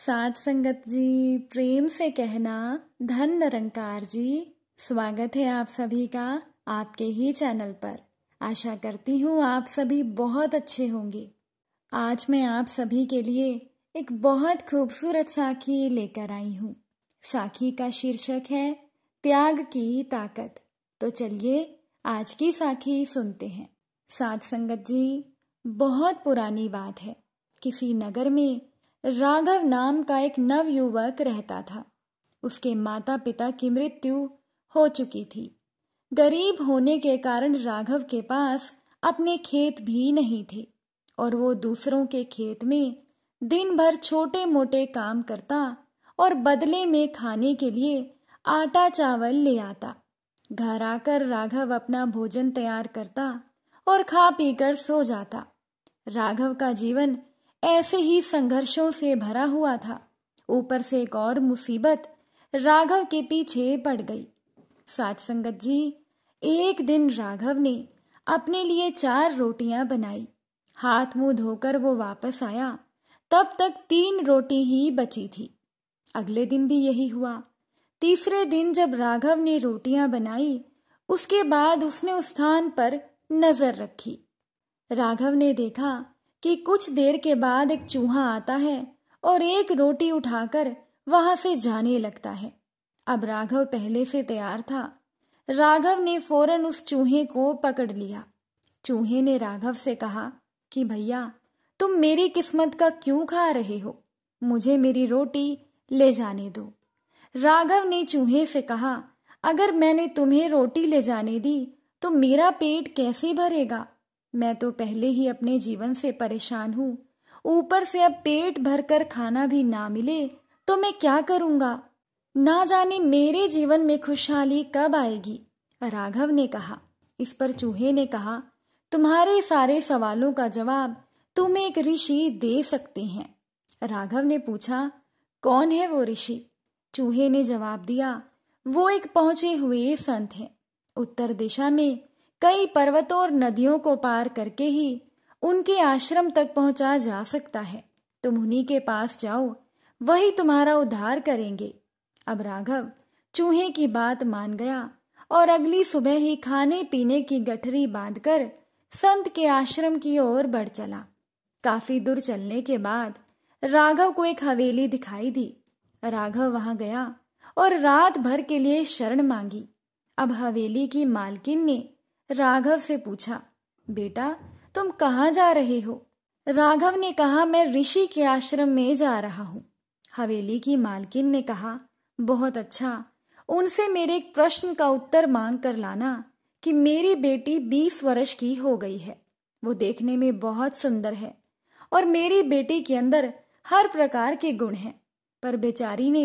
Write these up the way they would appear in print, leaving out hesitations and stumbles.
साध संगत जी, प्रेम से कहना धन निरंकार जी। स्वागत है आप सभी का आपके ही चैनल पर। आशा करती हूँ आप सभी बहुत अच्छे होंगे। आज मैं आप सभी के लिए एक बहुत खूबसूरत साखी लेकर आई हूँ। साखी का शीर्षक है त्याग की ताकत। तो चलिए आज की साखी सुनते हैं। साध संगत जी, बहुत पुरानी बात है। किसी नगर में राघव नाम का एक नव युवक रहता था। उसके माता पिता की मृत्यु हो चुकी थी। गरीब होने के कारण राघव के पास अपने खेत भी नहीं थे और वो दूसरों के खेत में दिन भर छोटे मोटे काम करता और बदले में खाने के लिए आटा चावल ले आता। घर आकर राघव अपना भोजन तैयार करता और खा पीकर सो जाता। राघव का जीवन ऐसे ही संघर्षों से भरा हुआ था। ऊपर से एक और मुसीबत राघव के पीछे पड़ गई। साध संगत जी, एक दिन राघव ने अपने लिए 4 रोटियां बनाई। हाथ मुंह धोकर वो वापस आया, तब तक 3 रोटी ही बची थी। अगले दिन भी यही हुआ। तीसरे दिन जब राघव ने रोटियां बनाई, उसके बाद उसने उस स्थान पर नजर रखी। राघव ने देखा कि कुछ देर के बाद एक चूहा आता है और एक रोटी उठाकर वहां से जाने लगता है। अब राघव पहले से तैयार था। राघव ने फौरन उस चूहे को पकड़ लिया। चूहे ने राघव से कहा कि भैया, तुम मेरी किस्मत का क्यों खा रहे हो? मुझे मेरी रोटी ले जाने दो। राघव ने चूहे से कहा, अगर मैंने तुम्हें रोटी ले जाने दी तो मेरा पेट कैसे भरेगा? मैं तो पहले ही अपने जीवन से परेशान हूँ। ऊपर से अब पेट भरकर खाना भी ना मिले तो मैं क्या करूँगा? ना जाने मेरे जीवन में खुशहाली कब आएगी? राघव ने कहा। इस पर चूहे ने कहा, तुम्हारे सारे सवालों का जवाब तुम्हें एक ऋषि दे सकते हैं। राघव ने पूछा, कौन है वो ऋषि? चूहे ने जवाब दिया, वो एक पहुंचे हुए संत हैं। उत्तर दिशा में कई पर्वतों और नदियों को पार करके ही उनके आश्रम तक पहुंचा जा सकता है। तुम उन्हीं के पास जाओ, वही तुम्हारा उद्धार करेंगे। अब राघव चूहे की बात मान गया और अगली सुबह ही खाने पीने की गठरी बांधकर संत के आश्रम की ओर बढ़ चला। काफी दूर चलने के बाद राघव को एक हवेली दिखाई दी। राघव वहां गया और रात भर के लिए शरण मांगी। अब हवेली की मालकिन ने राघव से पूछा, बेटा तुम कहाँ जा रहे हो? राघव ने कहा, मैं ऋषि के आश्रम में जा रहा हूँ। हवेली की मालकिन ने कहा, बहुत अच्छा, उनसे मेरे एक प्रश्न का उत्तर मांग कर लाना कि मेरी बेटी 20 वर्ष की हो गई है। वो देखने में बहुत सुंदर है और मेरी बेटी के अंदर हर प्रकार के गुण हैं, पर बेचारी ने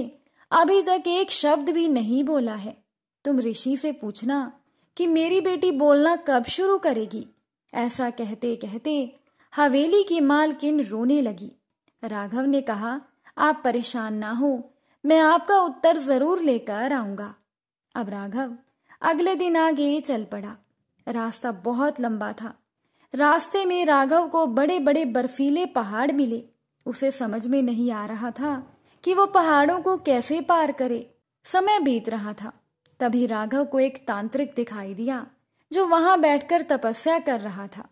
अभी तक एक शब्द भी नहीं बोला है। तुम ऋषि से पूछना कि मेरी बेटी बोलना कब शुरू करेगी। ऐसा कहते कहते हवेली की मालकिन रोने लगी। राघव ने कहा, आप परेशान ना हो, मैं आपका उत्तर जरूर लेकर आऊंगा। अब राघव अगले दिन आगे चल पड़ा। रास्ता बहुत लंबा था। रास्ते में राघव को बड़े बड़े बर्फीले पहाड़ मिले। उसे समझ में नहीं आ रहा था कि वो पहाड़ों को कैसे पार करे। समय बीत रहा था। तभी राघव को एक तांत्रिक दिखाई दिया जो वहां बैठकर तपस्या कर रहा था।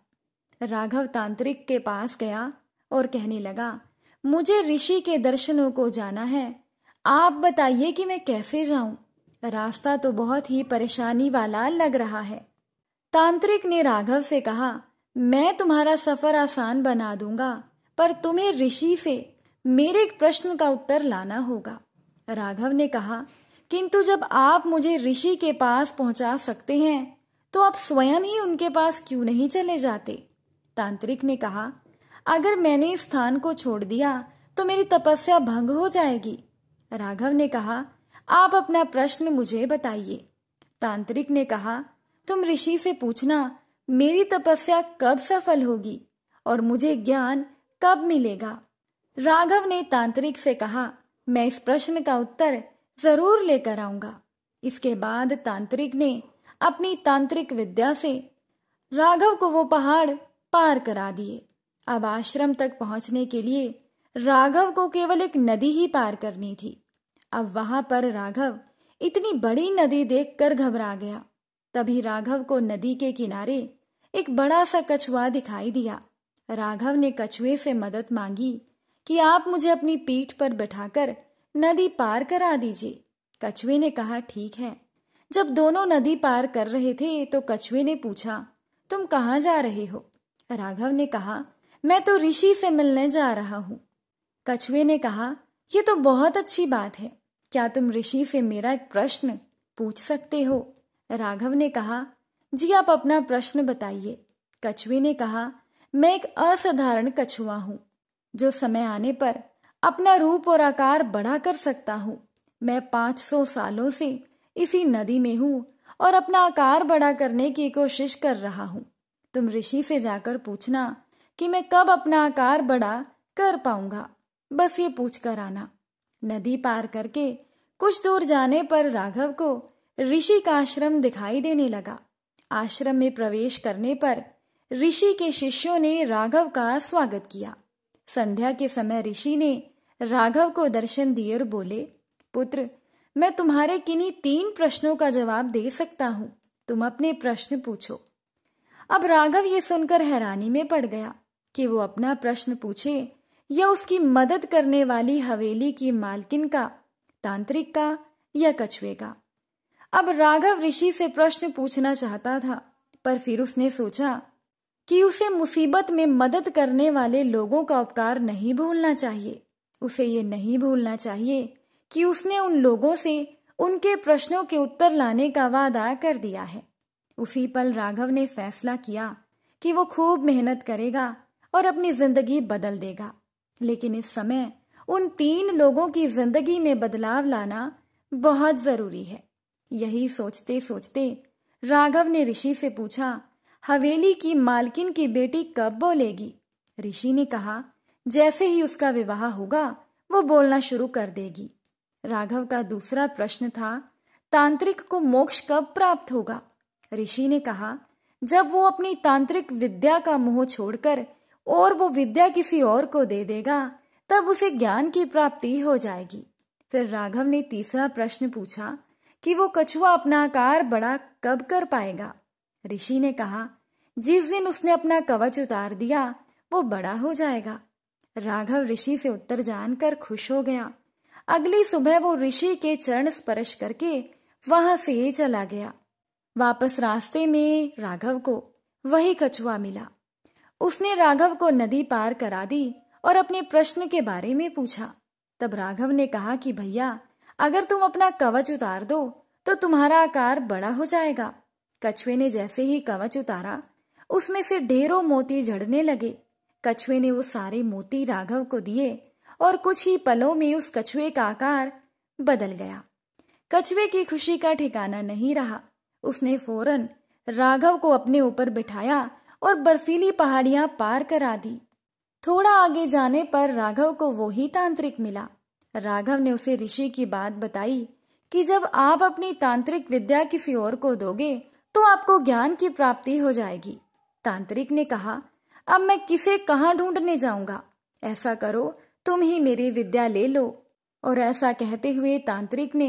राघव तांत्रिक के पास गया और कहने लगा, मुझे ऋषि के दर्शनों को जाना है। आप बताइए कि मैं कैसे जाऊं? रास्ता तो बहुत ही परेशानी वाला लग रहा है। तांत्रिक ने राघव से कहा, मैं तुम्हारा सफर आसान बना दूंगा, पर तुम्हें ऋषि से मेरे एक प्रश्न का उत्तर लाना होगा। राघव ने कहा, किंतु जब आप मुझे ऋषि के पास पहुंचा सकते हैं तो आप स्वयं ही उनके पास क्यों नहीं चले जाते? तांत्रिक ने कहा, अगर मैंने इस स्थान को छोड़ दिया तो मेरी तपस्या भंग हो जाएगी। राघव ने कहा, आप अपना प्रश्न मुझे बताइए। तांत्रिक ने कहा, तुम ऋषि से पूछना मेरी तपस्या कब सफल होगी और मुझे ज्ञान कब मिलेगा। राघव ने तांत्रिक से कहा, मैं इस प्रश्न का उत्तर जरूर लेकर आऊंगा। इसके बाद तांत्रिक ने अपनी तांत्रिक विद्या से राघव को वो पहाड़ पार करा दिए। अब आश्रम तक पहुंचने के लिए राघव को केवल एक नदी ही पार करनी थी। अब वहां पर राघव इतनी बड़ी नदी देखकर घबरा गया। तभी राघव को नदी के किनारे एक बड़ा सा कछुआ दिखाई दिया। राघव ने कछुए से मदद मांगी कि आप मुझे अपनी पीठ पर बिठाकर नदी पार करा दीजिए। कछुए ने कहा ठीक है। जब दोनों नदी पार कर रहे थे तो कछुए ने पूछा, तुम कहाँ जा रहे हो? राघव ने कहा, मैं तो ऋषि से मिलने जा रहा हूँ। कछुए ने कहा, ये तो बहुत अच्छी बात है। क्या तुम ऋषि से मेरा एक प्रश्न पूछ सकते हो? राघव ने कहा, जी आप अपना प्रश्न बताइए। कछुए ने कहा, मैं एक असाधारण कछुआ हूँ जो समय आने पर अपना रूप और आकार बड़ा कर सकता हूँ। मैं 500 सालों से इसी नदी में हूँ और अपना आकार बड़ा करने की कोशिश कर रहा हूँ। तुम ऋषि से जाकर पूछना कि मैं कब अपना आकार बड़ा कर पाऊंगा। बस ये पूछ कर आना। नदी पार करके कुछ दूर जाने पर राघव को ऋषि का आश्रम दिखाई देने लगा। आश्रम में प्रवेश करने पर ऋषि के शिष्यों ने राघव का स्वागत किया। संध्या के समय ऋषि ने राघव को दर्शन दिए और बोले, पुत्र, मैं तुम्हारे किन्हीं 3 प्रश्नों का जवाब दे सकता हूँ। तुम अपने प्रश्न पूछो। अब राघव ये सुनकर हैरानी में पड़ गया कि वो अपना प्रश्न पूछे या उसकी मदद करने वाली हवेली की मालकिन का, तांत्रिक का या कछुए का। अब राघव ऋषि से प्रश्न पूछना चाहता था, पर फिर उसने सोचा कि उसे मुसीबत में मदद करने वाले लोगों का उपकार नहीं भूलना चाहिए। उसे ये नहीं भूलना चाहिए कि उसने उन लोगों से उनके प्रश्नों के उत्तर लाने का वादा कर दिया है। उसी पल राघव ने फैसला किया कि वो खूब मेहनत करेगा और अपनी जिंदगी बदल देगा। लेकिन इस समय उन 3 लोगों की जिंदगी में बदलाव लाना बहुत जरूरी है। यही सोचते सोचते राघव ने ऋषि से पूछा, हवेली की मालकिन की बेटी कब बोलेगी? ऋषि ने कहा, जैसे ही उसका विवाह होगा वो बोलना शुरू कर देगी। राघव का दूसरा प्रश्न था, तांत्रिक को मोक्ष कब प्राप्त होगा? ऋषि ने कहा, जब वो अपनी तांत्रिक विद्या का मोह छोड़कर और वो विद्या किसी और को दे देगा, तब उसे ज्ञान की प्राप्ति हो जाएगी। फिर राघव ने तीसरा प्रश्न पूछा कि वो कछुआ अपना आकार बड़ा कब कर पाएगा? ऋषि ने कहा, जिस दिन उसने अपना कवच उतार दिया वो बड़ा हो जाएगा। राघव ऋषि से उत्तर जानकर खुश हो गया। अगली सुबह वो ऋषि के चरण स्पर्श करके वहां से चला गया। वापस रास्ते में राघव को वही कछुआ मिला। उसने राघव को नदी पार करा दी और अपने प्रश्न के बारे में पूछा। तब राघव ने कहा कि भैया, अगर तुम अपना कवच उतार दो तो तुम्हारा आकार बड़ा हो जाएगा। कछुए ने जैसे ही कवच उतारा उसमें से ढेरों मोती झड़ने लगे। कछुए ने वो सारे मोती राघव को दिए और कुछ ही पलों में उस कछुए का आकार बदल गया। कछुए की खुशी का ठिकाना नहीं रहा। उसने फौरन राघव को अपने ऊपर बिठाया और बर्फीली पहाड़ियां पार करा दी। थोड़ा आगे जाने पर राघव को वो ही तांत्रिक मिला। राघव ने उसे ऋषि की बात बताई कि जब आप अपनी तांत्रिक विद्या किसी और को दोगे तो आपको ज्ञान की प्राप्ति हो जाएगी। तांत्रिक ने कहा, अब मैं किसे कहाँ ढूंढने जाऊंगा? ऐसा करो, तुम ही मेरी विद्या ले लो। और ऐसा कहते हुए तांत्रिक ने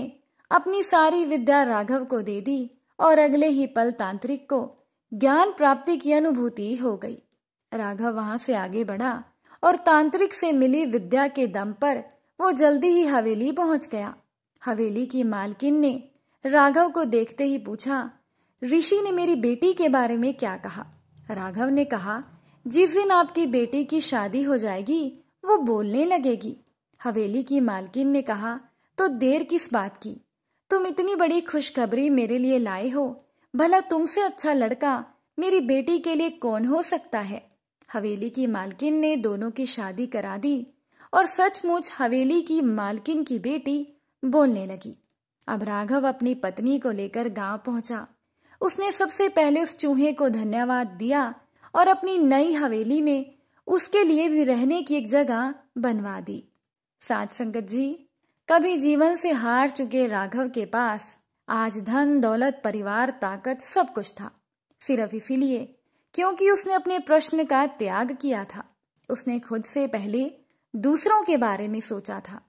अपनी सारी विद्या राघव को दे दी और अगले ही पल तांत्रिक को ज्ञान प्राप्ति की अनुभूति हो गई। राघव वहां से आगे बढ़ा और तांत्रिक से मिली विद्या के दम पर वो जल्दी ही हवेली पहुंच गया। हवेली की मालकिन ने राघव को देखते ही पूछा, ऋषि ने मेरी बेटी के बारे में क्या कहा? राघव ने कहा, जिस दिन आपकी बेटी की शादी हो जाएगी वो बोलने लगेगी। हवेली की मालकिन ने कहा, तो देर किस बात की? तुम इतनी बड़ी खुशखबरी मेरे लिए लाए हो, भला तुमसे अच्छा लड़का मेरी बेटी के लिए कौन हो सकता है? हवेली की मालकिन ने दोनों की शादी करा दी और सचमुच हवेली की मालकिन की बेटी बोलने लगी। अब राघव अपनी पत्नी को लेकर गांव पहुंचा। उसने सबसे पहले उस चूहे को धन्यवाद दिया और अपनी नई हवेली में उसके लिए भी रहने की एक जगह बनवा दी। साथ संगत जी, कभी जीवन से हार चुके राघव के पास आज धन दौलत परिवार ताकत सब कुछ था, सिर्फ इसीलिए क्योंकि उसने अपने प्रश्न का त्याग किया था। उसने खुद से पहले दूसरों के बारे में सोचा था।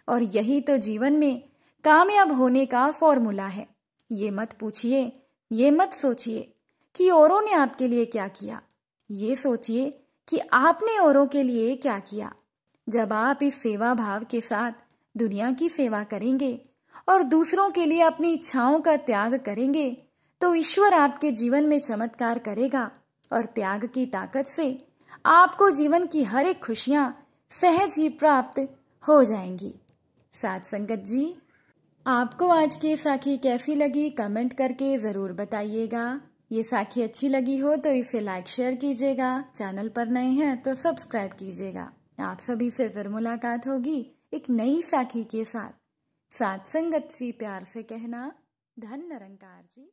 और यही तो जीवन में कामयाब होने का फॉर्मूला है। ये मत पूछिए, ये मत सोचिए कि औरों ने आपके लिए क्या किया। ये सोचिए कि आपने औरों के लिए क्या किया। जब आप इस सेवा भाव के साथ दुनिया की सेवा करेंगे और दूसरों के लिए अपनी इच्छाओं का त्याग करेंगे, तो ईश्वर आपके जीवन में चमत्कार करेगा और त्याग की ताकत से आपको जीवन की हर एक खुशियां सहज ही प्राप्त हो जाएंगी। साथ संगत जी, आपको आज की साखी कैसी लगी कमेंट करके ज़रूर बताइएगा। ये साखी अच्छी लगी हो तो इसे लाइक शेयर कीजिएगा। चैनल पर नए हैं तो सब्सक्राइब कीजिएगा। आप सभी से फिर मुलाकात होगी एक नई साखी के साथ। साथ संगत जी प्यार से कहना, धन निरंकार जी।